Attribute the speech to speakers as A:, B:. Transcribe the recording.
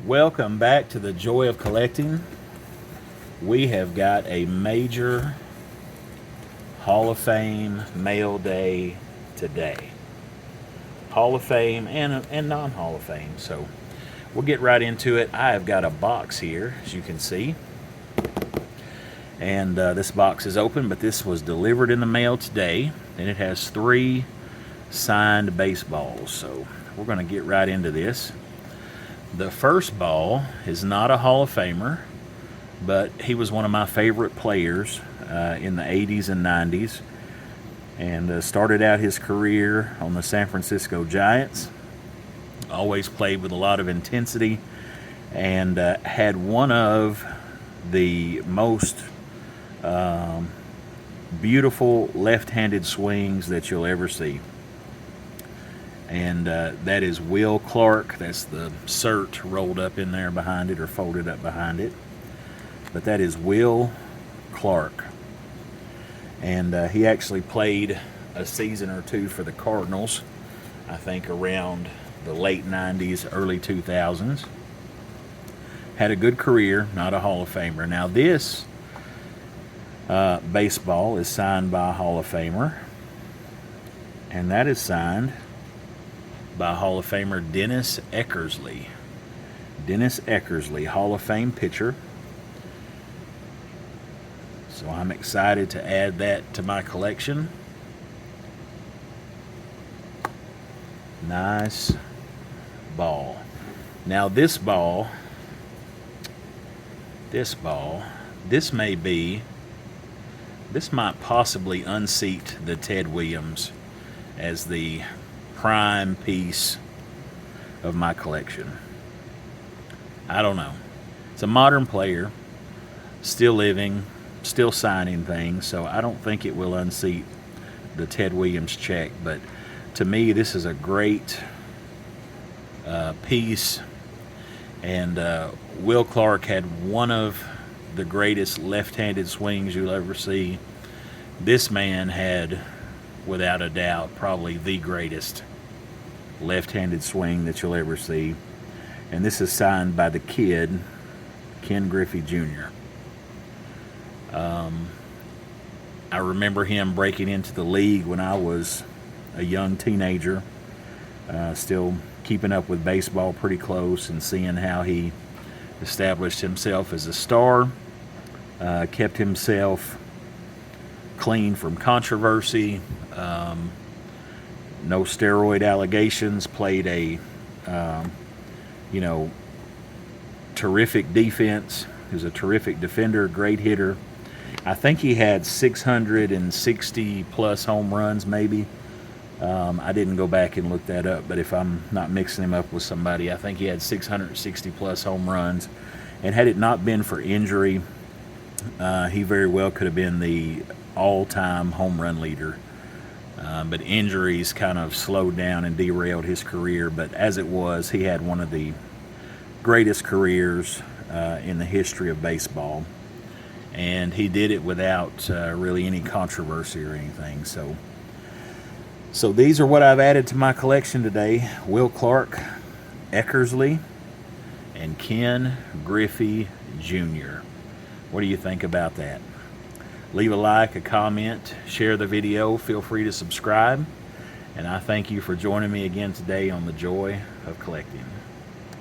A: Welcome back to the Joy of Collecting. We have got a major Hall of Fame mail day today. Hall of Fame and non-Hall of Fame. So we'll get right into it. I have got a box here, as you can see. And this box is open, but this was delivered in the mail today. And it has 3 signed baseballs. So we're going to get right into this. The first ball is not a Hall of Famer, but he was one of my favorite players in the 80s and 90s, and started out his career on the San Francisco Giants. Always played with a lot of intensity, and had one of the most beautiful left-handed swings that you'll ever see. And that is Will Clark. That's the cert rolled up in there behind it, or folded up behind it. But that is Will Clark. And he actually played a season or two for the Cardinals, I think around the late 90s, early 2000s. Had a good career, not a Hall of Famer. Now this baseball is signed by a Hall of Famer. And that is signed by Hall of Famer Dennis Eckersley. Dennis Eckersley, Hall of Fame pitcher. So I'm excited to add that to my collection. Nice ball. Now this might possibly unseat the Ted Williams as the prime piece of my collection. I don't know. It's a modern player, still living, still signing things, so I don't think it will unseat the Ted Williams check. But to me, this is a great piece. And Will Clark had one of the greatest left-handed swings you'll ever see. This man had, without a doubt, probably the greatest left-handed swing that you'll ever see. And this is signed by the kid, Ken Griffey Jr. I remember him breaking into the league when I was a young teenager, still keeping up with baseball pretty close and seeing how he established himself as a star, kept himself clean from controversy, no steroid allegations, played a terrific defense. He was a terrific defender, great hitter. I think he had 660 plus home runs, maybe. I didn't go back and look that up, but if I'm not mixing him up with somebody, I think he had 660 plus home runs. And had it not been for injury, he very well could have been the all-time home run leader. But injuries kind of slowed down and derailed his career. But as it was, he had one of the greatest careers in the history of baseball. And he did it without really any controversy or anything. So these are what I've added to my collection today. Will Clark, Eckersley, and Ken Griffey Jr. What do you think about that? Leave a like, a comment, share the video. Feel free to subscribe. And I thank you for joining me again today on The Joy of Collecting.